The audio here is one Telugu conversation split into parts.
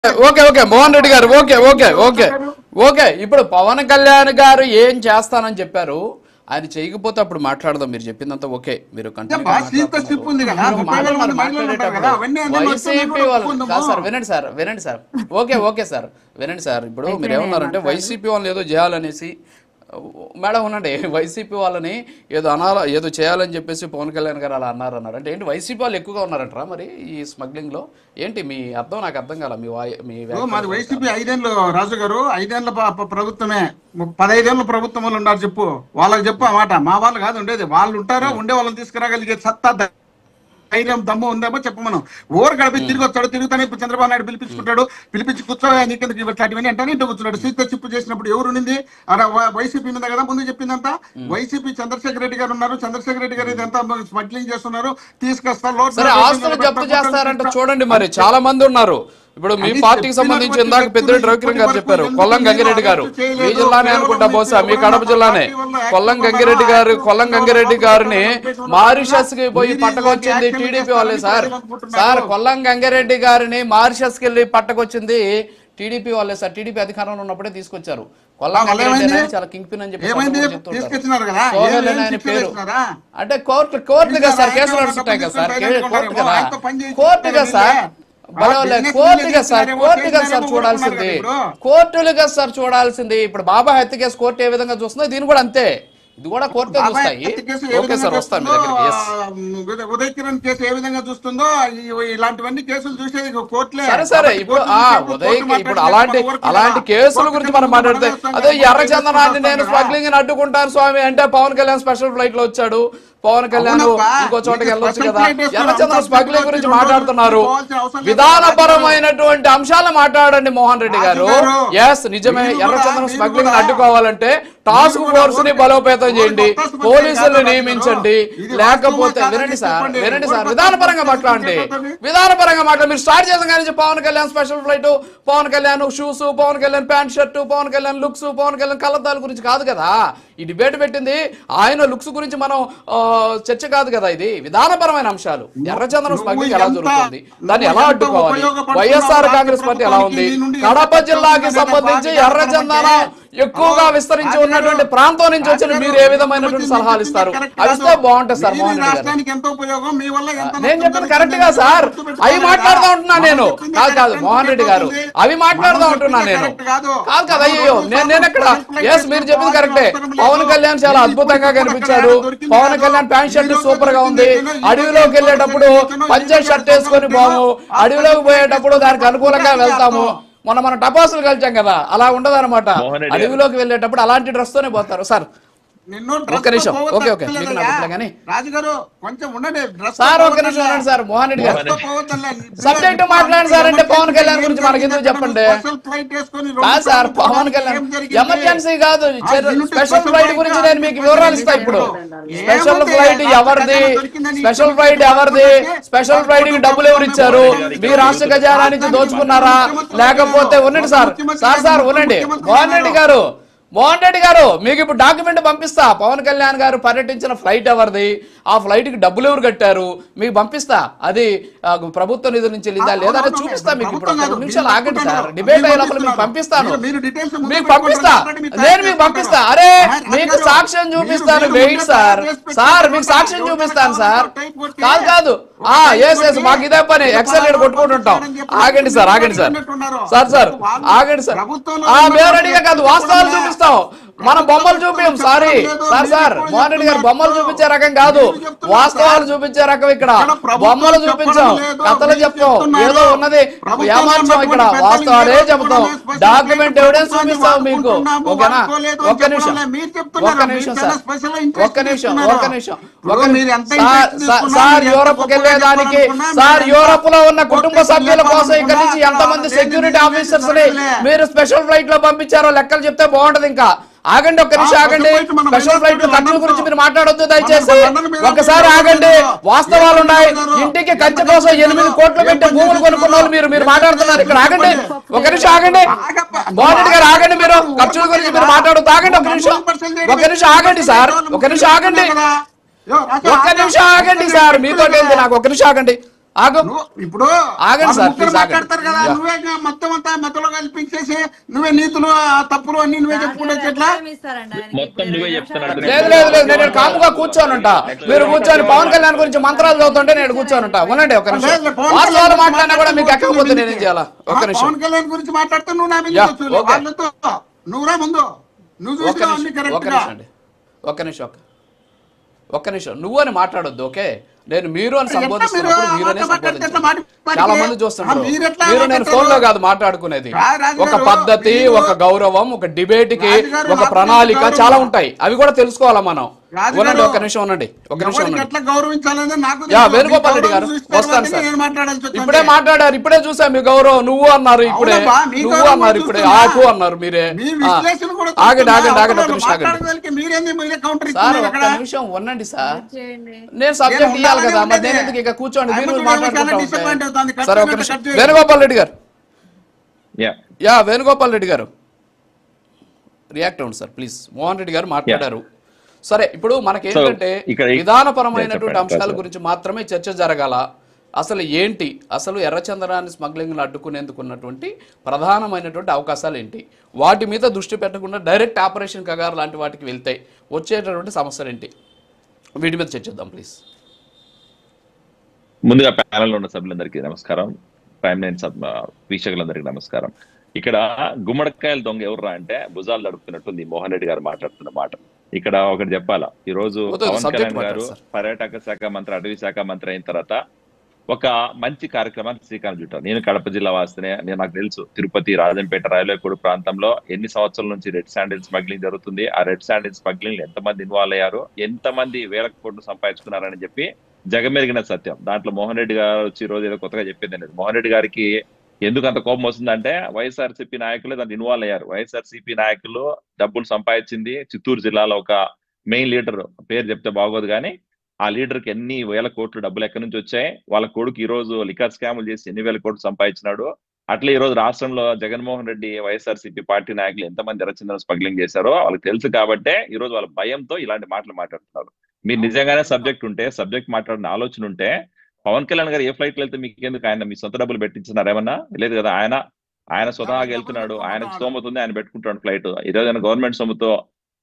ఓకే ఓకే మోహన్ రెడ్డి గారు ఓకే ఓకే ఓకే ఓకే ఇప్పుడు పవన్ కళ్యాణ్ గారు ఏం చేస్తానని చెప్పారు ఆయన చేయకపోతే అప్పుడు మాట్లాడదాం మీరు చెప్పిందంతా ఓకే మీరు వైసీపీ వాళ్ళు కాదు సార్ వినండి సార్ ఓకే ఓకే సార్ వినండి సార్ ఇప్పుడు మీరు ఏమన్నారంటే వైసీపీ వాళ్ళని ఏదో చేయాలనేసి మేడం ఉండండి వైసీపీ వాళ్ళని ఏదో చేయాలని చెప్పేసి పవన్ కళ్యాణ్ గారు అలా అన్నారు అంటే ఏంటి వైసీపీ వాళ్ళు ఎక్కువగా ఉన్నారంటారా మరి ఈ స్మగ్లింగ్ లో ఏంటి మీ అర్థం నాకు అర్థం కాల మాది వైసీపీ 5 ఏళ్ళు రాజు గారు 5 ఏళ్ల ప్రభుత్వమే 15 ఏళ్ళ ప్రభుత్వం వాళ్ళు ఉన్నారు చెప్పు వాళ్ళకి చెప్పు ఆ మాట మా వాళ్ళు కాదు ఉండేది వాళ్ళు ఉంటారో ఉండే వాళ్ళని తీసుకురాగలిగే సత్తా ధైర్యం దమ్ము ఉందేమో చెప్పు మనం ఓరు గడిపి తిరిగి వచ్చాడు తిరుగుతానే ఇప్పుడు చంద్రబాబు నాయుడు పిలిపించి కూర్చోగా నీకెందుకు ఇట్లాంటివన్నీ అంటే ఇంటికి కూర్చున్నాడు సీత చిప్పు చేసినప్పుడు ఎవరు ఉన్నింది వైసీపీ మీద కదా ముందు చెప్పిందంతా వైసీపీ చంద్రశేఖర్ రెడ్డి గారు ఉన్నారు చంద్రశేఖర్ రెడ్డి గారు ఇదంతా స్మగ్లింగ్ చేస్తున్నారు తీసుకొస్తారు జప్తు చేస్తారంటే చూడండి మరి చాలా మంది ఉన్నారు ఇప్పుడు మీ పార్టీకి సంబంధించి ఇందాక పెద్దిరెడ్డి రవికిరణ్ గారు చెప్పారు కొల్లం గంగిరెడ్డి గారు మీ జిల్లానే అనుకుంటా బహుశా మీ కడప జిల్లానే కొల్లం గంగిరెడ్డి గారిని మారిషస్ కి పోయి పట్టకొచ్చింది టీడీపీ వాళ్ళే సార్ కొల్లం గంగిరెడ్డి గారిని మారిషస్ కి వెళ్ళి పట్టకొచ్చింది టీడీపీ వాళ్ళే సార్ టీడీపీ అధికారంలో ఉన్నప్పుడే తీసుకొచ్చారు కొల్లం గంగిరెడ్డి చాలా కింగ్ పిన్ అని చెప్పి పేరు అంటే కోర్టుగా సార్ కేసులు నడుస్తుంటాయి కదా సార్ కోర్టుగా సార్ కోర్టులుగా సార్ చూడాల్సింది ఇప్పుడు బాబా హత్య కేసు కోర్టు ఏ విధంగా చూస్తుందో దీన్ని కూడా అంతే ఇది కూడా కోర్టు చూస్తాయి ఓకే సార్ వస్తాం ఉదయ్ కిరణ్ కేసు ఏ విధంగా చూస్తుందో ఇలాంటివన్నీ కేసులు చూసేది కోర్టులే సరే ఇప్పుడు ఇప్పుడు అలాంటి కేసుల గురించి మనం మాట్లాడితే అదే ఎర్రచందనాన్ని నేను స్మగ్లింగ్ అడ్డుకుంటాను స్వామి అంటే పవన్ కళ్యాణ్ స్పెషల్ ఫ్లైట్ లో వచ్చాడు పవన్ కళ్యాణ్ ఇంకో చోటకి వెళ్ళొచ్చు కదా ఎర్రచంద్ర స్మగ్లింగ్ గురించి మాట్లాడుతున్నారు విధానపరమైనటువంటి అంశాలు మాట్లాడండి మోహన్ రెడ్డి గారు ఎస్ నిజమే ఎర్రచంద్ర స్మగ్లింగ్ అడ్డుకోవాలంటే టాస్క్ ఫోర్స్ ని బలోపేతం చేయండి పోలీసులను నియమించండి లేకపోతే వినండి సార్ విధానపరంగా మాట్లాడండి మీరు స్టార్ట్ చేసాం కానీ Pawan Kalyan special flight Pawan Kalyan shoes Pawan Kalyan pant shirt Pawan Kalyan looks Pawan Kalyan కళ్ళద్దాల గురించి కాదు కదా ఈ డిబేట్ పెట్టింది ఆయన లుక్స్ గురించి మనం చర్చ కాదు కదా ఇది విధానపరమైన అంశాలు ఎర్రచందనం స్మగ్లింగ్ ఎలా జరుగుతుంది దాన్ని ఎలా అడ్డుకోవాలి వైఎస్ఆర్ కాంగ్రెస్ పార్టీ ఎలా ఉంది కడప జిల్లాకి సంబంధించి ఎర్రచందనం ఎక్కువగా విస్తరించి ఉన్నటువంటి ప్రాంతం నుంచి వచ్చిన మీరు ఏ విధమైనటువంటి సలహాలు ఇస్తారు అవిస్తే బాగుంటుంది సార్ మోహన్ రెడ్డి గారు నేను చెప్పింది కరెక్ట్ గా సార్ అవి మాట్లాడుతూ ఉంటున్నా నేను కాదు మోహన్ రెడ్డి గారు అవి మాట్లాడుతూ ఉంటున్నా నేను కాదు కదా అయ్యో నేను ఎక్కడ ఎస్ మీరు చెప్పింది కరెక్టే పవన్ కళ్యాణ్ చాలా అద్భుతంగా కనిపించాడు Pawan Kalyan pant shirt super గా ఉంది అడవిలోకి వెళ్ళేటప్పుడు పంచర్ షర్ట్ వేసుకొని బాగు అడవిలోకి పోయేటప్పుడు దానికి అనుకూలంగా వెళ్తాము మనం టపాసులు కలిచాం కదా అలా ఉండదు అనమాట అడవిలోకి వెళ్ళేటప్పుడు అలాంటి డ్రెస్ తోనే పోతారు సార్ ఒక్క నిమిషం ఓకే కానీ సార్ ఒక్క నిమిషం ఉండండి సార్ మోహన్ రెడ్డి గారు సబ్జెక్ట్ మాట్లాడండి సార్ అంటే పవన్ కళ్యాణ్ గురించి మనకి ఎందుకు చెప్పండి కాదు సార్ పవన్ కళ్యాణ్ ఎమర్జెన్సీ కాదు స్పెషల్ ఫ్లైట్ గురించి నేను మీకు వివరాలు ఇస్తా ఇప్పుడు స్పెషల్ ఫ్లైట్ ఎవరిది స్పెషల్ ఫ్లైట్ కి డబ్బులు ఎవరు ఇచ్చారు మీ రాష్ట్ర ఖజానా నుంచి దోచుకున్నారా లేకపోతే ఉండండి సార్ ఉండండి మోహన్ రెడ్డి గారు మీకు ఇప్పుడు డాక్యుమెంట్ పంపిస్తా పవన్ కళ్యాణ్ గారు పర్యటించిన ఫ్లైట్ ఎవరిది ఆ ఫ్లైట్ కి డబ్బులు ఎవరు కట్టారు మీకు పంపిస్తా అది ప్రభుత్వ నిధుల నుంచి వెళ్ళిందా లేదా అని చూపిస్తా మీకు ఇప్పుడు 2 నిమిషాలు ఆగండి సార్ డిబేట్ అయ్యే లోపల మీకు పంపిస్తాను నేను మీకు పంపిస్తా అరే మీకు సాక్ష్యం చూపిస్తాను వెయిట్ సార్ మీకు సాక్ష్యం చూపిస్తాను సార్ కాదు ఎస్ మాకు ఇదే పని ఎక్సెల్ కొట్టుకుంటుంటాం ఆగండి సార్ ఆగండి సార్ మేము రెడీగా కాదు వాస్తవాలు చూపిస్తాం మనం బొమ్మలు చూపించాం సార్ మోహన్ రెడ్డి గారు బొమ్మలు చూపించే రకం కాదు వాస్తవాలు చూపించే రకం ఇక్కడ బొమ్మలు చూపించాం కథలు చెప్తాం ఏదో ఉన్నది ఏమార్చాం ఇక్కడ వాస్తవాలే చెప్తాం డాక్యుమెంట్ ఎవిడెన్స్ చూపిస్తాం మీకు ఓకేనా ఒక్క నిమిషం సార్ యూరప్ వెళ్ళేదానికి సార్ యూరప్ లో ఉన్న కుటుంబ సభ్యుల కోసం ఇక్కడ నుంచి ఎంతమంది సెక్యూరిటీ ఆఫీసర్స్ ని మీరు స్పెషల్ ఫ్లైట్ లో పంపించారో లెక్కలు చెప్తే బాగుంటది ఇంకా ఆగండి ఒక్క నిమిషం ఆగండి స్పెషల్ ఫ్లైట్ ఖర్చుల గురించి మీరు మాట్లాడొద్దు దయచేసి ఒకసారి ఆగండి వాస్తవాలు ఉన్నాయి ఇంటికి ఖర్చు కోసం 8 కోట్లు పెట్టి భూములు కొనుక్కున్న వాళ్ళు మీరు మాట్లాడుతున్నారు ఇక్కడ ఆగండి ఒక నిమిషం ఆగండి మోహన్ రెడ్డి గారు ఆగండి మీరు ఖర్చుల గురించి మీరు మాట్లాడొద్దు ఆగండి ఒక నిమిషం ఆగండి సార్ ఒక్క నిమిషం ఆగండి సార్ మీతో నాకు ఒక నిమిషం ఆగండి ఆగు ఇప్పుడు ఆగండి సార్, ముగ్గురు ప్లీజ్ ఆగండి. మాట్లాడతారు కదా, నువ్వే మొత్తం అంతా మెత్తలో కల్పించేసి నువ్వే నీతులు తప్పులు అన్ని నువ్వే చెప్పుకుంటే ఎట్లా? మొత్తం నువ్వే చెప్తున్నాడు. లేదు లేదు లేదు, నేను కాముగా కూర్చోనుంటా. మీరు కూర్చొని పవన్ కళ్యాణ్ గురించి మంత్రాలు చదువుతుంటే నేను కూర్చోనుంటా. ఉండండి ఒక నిమిషం. వాస్తవాలు మాట్లాడినా కూడా మీకు ఎక్కకపోతే నేనేం చేయాలా? ఒక్క నిమిషం. పవన్ కళ్యాణ్ గురించి మాట్లాడితే నువ్వు నా మీద వాళ్ళతో నువ్వురా ముందు నువ్వు చూసినా అన్ని కరెక్ట్ గా. ఒక్క నిమిషం నువ్వు అని మాట్లాడొద్దు. ఓకే, నేను మీరు అని సంబోధిస్తున్నప్పుడు మీరనే సంబోధించాలి. చాలా మంది చూస్తున్నారు. మీరు నేను ఫోన్ లో కాదు మాట్లాడుకునేది. ఒక పద్ధతి, ఒక గౌరవం, ఒక డిబేట్ కి ఒక ప్రణాళిక చాలా ఉంటాయి. అవి కూడా తెలుసుకోవాలా మనం. ఉండండి ఒక నిమిషం ఉండండి. వేణుగోపాల్ రెడ్డి గారు వస్తాను సార్. ఇప్పుడే మాట్లాడారు, ఇప్పుడే చూసా మీ గౌరవం. నువ్వు అన్నారు ఇప్పుడే, నువ్వు అన్నారు ఇప్పుడే, ఆకు అన్నారు మీరే. ఆగండి ఆగండి ఆగండి ఒక నిమిషం ఆగండి సార్. ఒక్క నిమిషం ఉండండి సార్. నేను సబ్జెక్ట్ ఇవ్వాలి కదా, మరి నేను ఎందుకు ఇక కూర్చోండి మీరు మాట్లాడుకుంటా. సరే ఒక నిమిషం. వేణుగోపాల్ రెడ్డి గారు, వేణుగోపాల్ రెడ్డి గారు రియాక్ట్ అవ్వండి సార్ ప్లీజ్. మోహన్ రెడ్డి గారు మాట్లాడారు. సరే, ఇప్పుడు మనకేంటంటే విధానపరమైనటువంటి అంశాల గురించి మాత్రమే చర్చ జరగాల. అసలు ఏంటి, అసలు ఎర్రచందనాన్ని స్మగ్లింగ్ అడ్డుకునేందుకు ఉన్నటువంటి ప్రధానమైనటువంటి అవకాశాలు ఏంటి, వాటి మీద దృష్టి పెట్టకుండా డైరెక్ట్ ఆపరేషన్ కగారు లాంటి వాటికి వెళ్తే వచ్చేటటువంటి సమస్యలు ఏంటి, వీటి మీద చర్చిద్దాం ప్లీజ్. ముందుగా ప్యానెల్లో ఉన్న సభ్యులందరికీ నమస్కారం, ప్రైమ్ లైన్ వీక్షకులందరికీ నమస్కారం. ఇక్కడ గుమ్మడికాయల దొంగ ఎవర్రా అంటే భుజాలు నడుపుతున్నట్టుంది మోహన్ రెడ్డి గారు మాట్లాడుతున్న మాట. ఇక్కడ ఒకటి చెప్పాలా, ఈ రోజు పవన్ కళ్యాణ్ గారు పర్యాటక శాఖ మంత్రి, అటవీ శాఖ మంత్రి అయిన తర్వాత ఒక మంచి కార్యక్రమానికి శ్రీకారం చుట్టారు. నేను కడప జిల్లా వాసినే, నాకు తెలుసు తిరుపతి, రాజంపేట, రైల్వేకోడు ప్రాంతంలో ఎన్ని సంవత్సరాల నుంచి రెడ్ శాండిల్ స్మగ్లింగ్ జరుగుతుంది, ఆ రెడ్ శాండిల్ స్మగ్లింగ్ ఎంతమంది ఇన్వాల్వ్ అయ్యారు, ఎంతమంది వేల కోట్లు సంపాదించుకున్నారని చెప్పి జగమెరిగిన సత్యం. దాంట్లో మోహన్ రెడ్డి గారు వచ్చి ఈ రోజు ఏదో కొత్తగా చెప్పింది లేదు. మోహన్ రెడ్డి గారికి ఎందుకు అంత కోపం వస్తుందంటే వైఎస్ఆర్సీపీ నాయకులే దాంట్లో ఇన్వాల్వ్ అయ్యారు. వైఎస్ఆర్సీపీ నాయకులు డబ్బులు సంపాదించింది చిత్తూరు జిల్లాలో ఒక మెయిన్ లీడర్ పేరు చెప్తే బాగోదు కానీ ఆ లీడర్కి ఎన్ని వేల కోట్లు డబ్బులు ఎక్కడి నుంచి వచ్చాయి, వాళ్ళ కొడుకు ఈ రోజు లిక్కర్ స్కాములు చేసి ఎన్ని వేల కోట్లు సంపాదించినాడు. అట్లా ఈ రోజు రాష్ట్రంలో జగన్మోహన్ రెడ్డి వైఎస్ఆర్సీపీ పార్టీ నాయకులు ఎంతమంది ఎర్రచందనం స్మగ్లింగ్ చేశారో వాళ్ళకి తెలుసు కాబట్టే ఈ రోజు వాళ్ళ భయంతో ఇలాంటి మాటలు మాట్లాడుతున్నారు. మీరు నిజంగానే సబ్జెక్ట్ ఉంటే, సబ్జెక్ట్ మాట్లాడిన ఆలోచన ఉంటే పవన్ కళ్యాణ్ గారు ఏ ఫ్లైట్ వెళ్తే మీకు ఎందుకు, ఆయన మీ సొంత డబ్బులు పెట్టించినారు ఏమన్నా? లేదు కదా, ఆయన స్వతహాగా వెళ్తున్నాడు, ఆయన స్తోమత ఉంది, ఆయన పెట్టుకుంటాడు ఫ్లైట్. ఈరోజు గవర్నమెంట్ సొమ్ముతో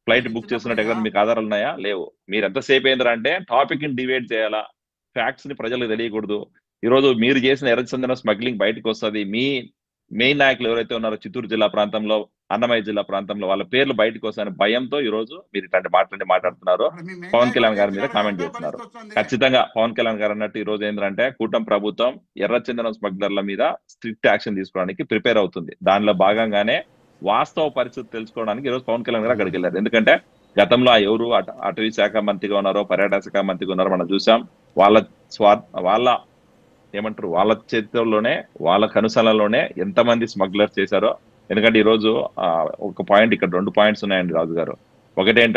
ఫ్లైట్ బుక్ చేస్తున్నట్టు ఎక్కడ మీకు ఆధారాలు ఉన్నాయా? లేవు. మీరు ఎంతసేపు ఏంద్రా అంటే టాపిక్ ని డివైడ్ చేయాలా, ఫ్యాక్ట్స్ ని ప్రజలకు తెలియకూడదు. ఈ రోజు మీరు చేసిన ఎర్రచందనం స్మగ్లింగ్ బయటకు వస్తుంది. మీ మెయిన్ నాయకులు ఎవరైతే ఉన్నారో చిత్తూరు జిల్లా ప్రాంతంలో, అన్నమయ్య జిల్లా ప్రాంతంలో వాళ్ళ పేర్లు బయటకు వస్తాయని భయంతో ఈ రోజు మీరు ఇట్లాంటి మాటలన్నీ మాట్లాడుతున్నారు. పవన్ కళ్యాణ్ గారి మీద కామెంట్ చేస్తున్నారు. ఖచ్చితంగా పవన్ కళ్యాణ్ గారు అన్నట్టు ఈ రోజు ఏంటంటే కూటమి ప్రభుత్వం ఎర్రచందనం స్మగ్లర్ల మీద స్ట్రిక్ట్ యాక్షన్ తీసుకోవడానికి ప్రిపేర్ అవుతుంది. దానిలో భాగంగానే వాస్తవ పరిస్థితి తెలుసుకోవడానికి ఈ రోజు పవన్ కళ్యాణ్ గారు అక్కడికి వెళ్ళారు. ఎందుకంటే గతంలో ఎవరు అటవీ శాఖ మంత్రిగా ఉన్నారో, పర్యాటక శాఖ మంత్రిగా ఉన్నారో మనం చూసాం. వాళ్ళ ఏమంటారు, వాళ్ళ చేతుల్లోనే, వాళ్ళ కనుసనలోనే ఎంతమంది స్మగ్లర్స్ చేశారో. ఎందుకంటే ఈ రోజు ఒక పాయింట్, ఇక్కడ 2 పాయింట్స్ ఉన్నాయండి రాజు గారు. ఒకటేంటంటే